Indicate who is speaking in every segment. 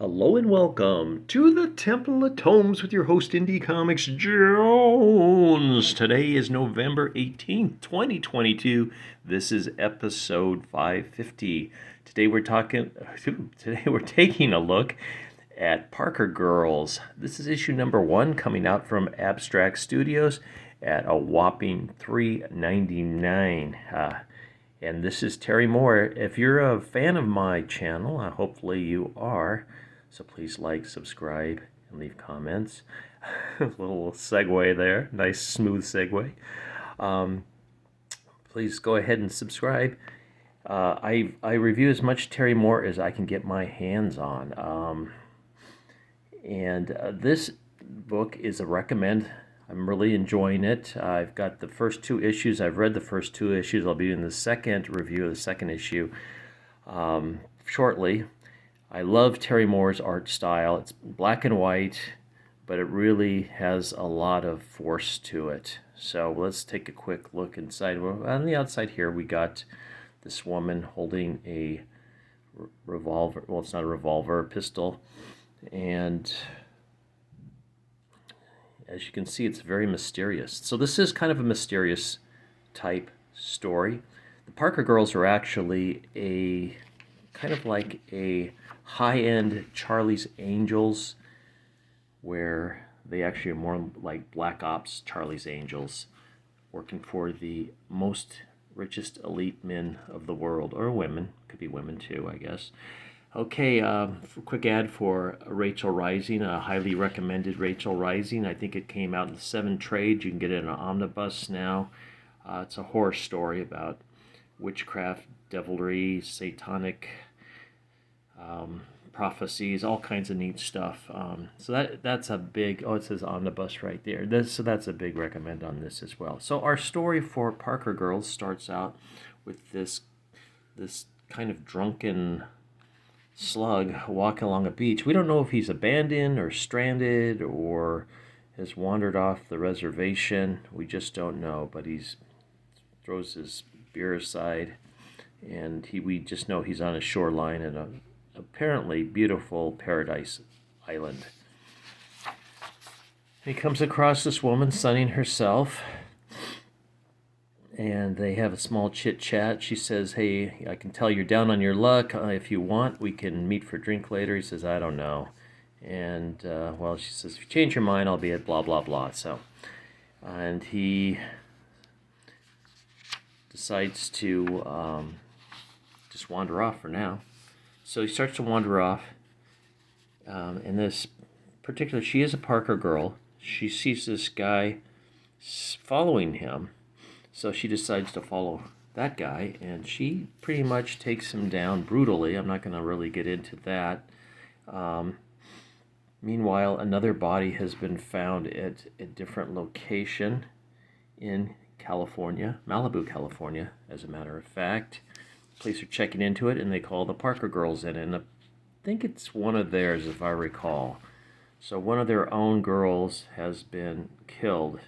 Speaker 1: Hello and welcome to the Temple of Tomes with your host, Indie Comics Jones. Today is November 18th, 2022. This is episode 550. Today we're taking a look at Parker Girls. This is issue number 1 coming out from Abstract Studios at a whopping $3.99. And this is Terry Moore. If you're a fan of my channel, hopefully you are. So please like, subscribe, and leave comments. A little segue there. Nice, smooth segue. Please go ahead and subscribe. I review as much Terry Moore as I can get my hands on. This book is a recommend. I'm really enjoying it. I've got the first 2 issues. I've read the first 2 issues. I'll be doing the second review of the second issue shortly. I love Terry Moore's art style. It's black and white, but it really has a lot of force to it. So let's take a quick look inside. On the outside here, we got this woman holding a revolver. Well, it's not a revolver, a pistol. And as you can see, it's very mysterious. So this is kind of a mysterious type story. The Parker Girls are actually a kind of like a high-end Charlie's Angels, where they actually are more like Black Ops Charlie's Angels, working for the most richest elite men of the world, or women, could be women too, I guess. Okay, quick ad for Rachel Rising, a highly recommended Rachel Rising. I think it came out in the 7 trade. You can get it in an omnibus now. It's a horror story about witchcraft, devilry, satanic prophecies, all kinds of neat stuff. So that's a big, it says omnibus right there. So that's a big recommend on this as well. So our story for Parker Girls starts out with this kind of drunken slug walking along a beach. We don't know if he's abandoned or stranded or has wandered off the reservation. We just don't know, but throws his beer aside, and we just know he's on a shoreline in a apparently beautiful paradise island. He comes across this woman sunning herself, and they have a small chit-chat. She says, hey, I can tell you're down on your luck. If you want, we can meet for a drink later. He says, I don't know. And, she says, if you change your mind, I'll be at blah, blah, blah. So, and he decides to just wander off for now. So he starts to wander off. In this particular, she is a Parker girl. She sees this guy following him. So she decides to follow that guy, and she pretty much takes him down brutally. I'm not going to really get into that. Meanwhile, another body has been found at a different location in California, Malibu, California, as a matter of fact. Police are checking into it, and they call the Parker Girls in, and I think it's one of theirs, if I recall. So one of their own girls has been killed.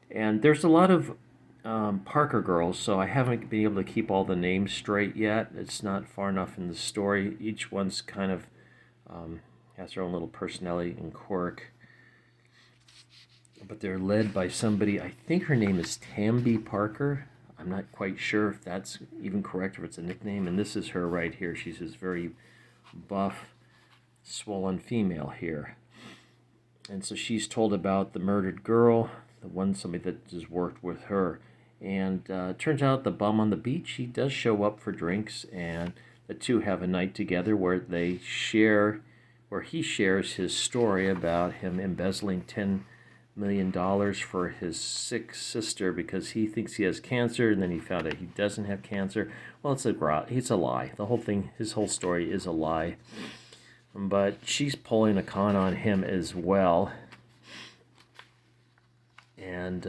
Speaker 1: And there's a lot of Parker Girls, so I haven't been able to keep all the names straight yet. It's not far enough in the story. Each one's kind of has their own little personality and quirk. But they're led by somebody, I think her name is Tamby Parker. I'm not quite sure if that's even correct or if it's a nickname. And this is her right here. She's this very buff, swollen female here. And so she's told about the murdered girl, somebody that has worked with her. And it turns out the bum on the beach, he does show up for drinks, and the two have a night together where he shares his story about him embezzling $10 million for his sick sister because he thinks he has cancer, and then he found out he doesn't have cancer. Well, it's a lie. The whole thing, his whole story is a lie. But she's pulling a con on him as well. And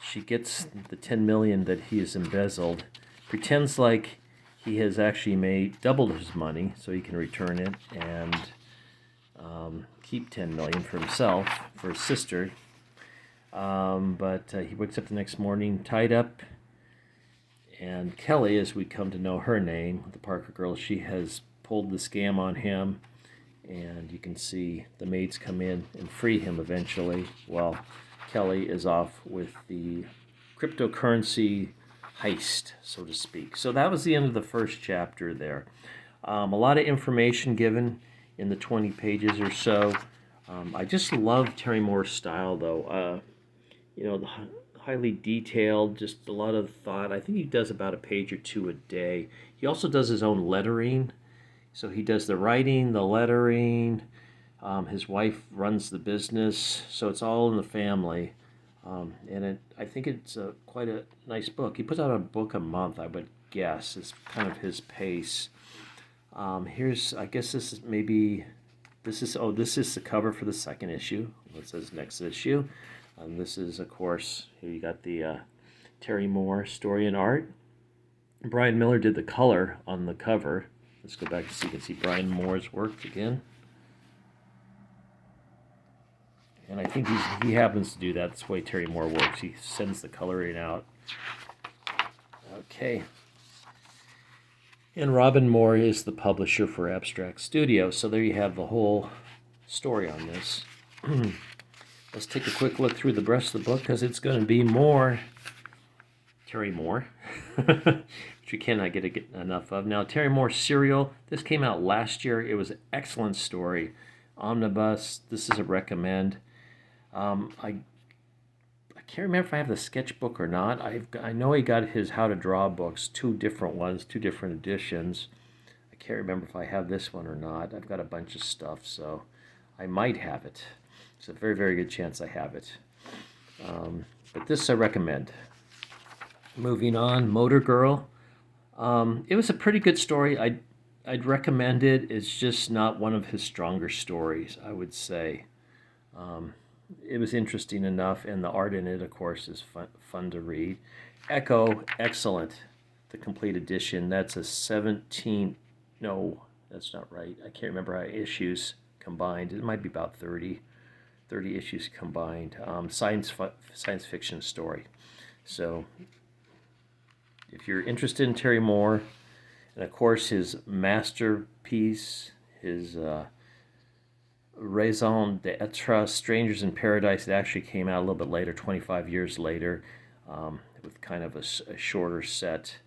Speaker 1: she gets the $10 million that he has embezzled, pretends like he has actually doubled his money so he can return it and keep $10 million for himself, for his sister. But he wakes up the next morning tied up, and Kelly, as we come to know her name, the Parker girl, she has pulled the scam on him, And you can see the maids come in and free him eventually, while Kelly is off with the cryptocurrency heist, so to speak. So that was the end of the first chapter there. A lot of information given in the 20 pages or so. I just love Terry Moore's style, though. The highly detailed, just a lot of thought. I think he does about a page or two a day. He also does his own lettering. So he does the writing, the lettering. His wife runs the business, so it's all in the family. I think it's quite a nice book. He puts out a book a month, I would guess. It's kind of his pace. I guess this is the cover for the second issue. It says next issue. This is, of course, here you got the Terry Moore story and art. Brian Miller did the color on the cover. Let's go back so you can see Brian Moore's work again. And I think he happens to do that. That's the way Terry Moore works. He sends the coloring out. Okay. And Robin Moore is the publisher for Abstract Studio. So there you have the whole story on this. Let's take a quick look through the rest of the book, because it's going to be more Terry Moore, which we cannot get enough of. Now, Terry Moore Serial, this came out last year. It was an excellent story. Omnibus, this is a recommend. I can't remember if I have the sketchbook or not. I know he got his How to Draw books, 2 different ones, 2 different editions. I can't remember if I have this one or not. I've got a bunch of stuff, so I might have it. It's a very, very good chance I have it. But this I recommend. Moving on, Motor Girl. It was a pretty good story. I'd recommend it. It's just not one of his stronger stories, I would say. It was interesting enough, and the art in it, of course, is fun to read. Echo, excellent. The complete edition. That's a 17... No, that's not right. I can't remember how issues combined. It might be about 30 issues combined. Science fiction story. So if you're interested in Terry Moore, and of course his masterpiece, his Raison d'Etre, Strangers in Paradise, it actually came out a little bit later, 25 years later, with kind of a shorter set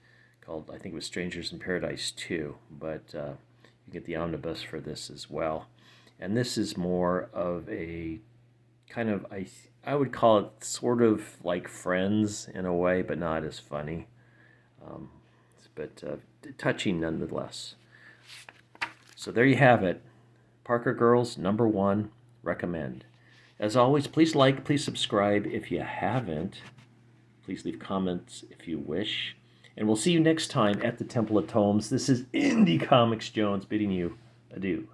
Speaker 1: called, I think it was Strangers in Paradise 2, but you get the omnibus for this as well. And this is more of a kind of, I would call it sort of like Friends in a way, but not as funny. But touching nonetheless. So there you have it. Parker Girls, #1, recommend. As always, please like, please subscribe if you haven't. Please leave comments if you wish. And we'll see you next time at the Temple of Tomes. This is Indie Comics Jones bidding you adieu.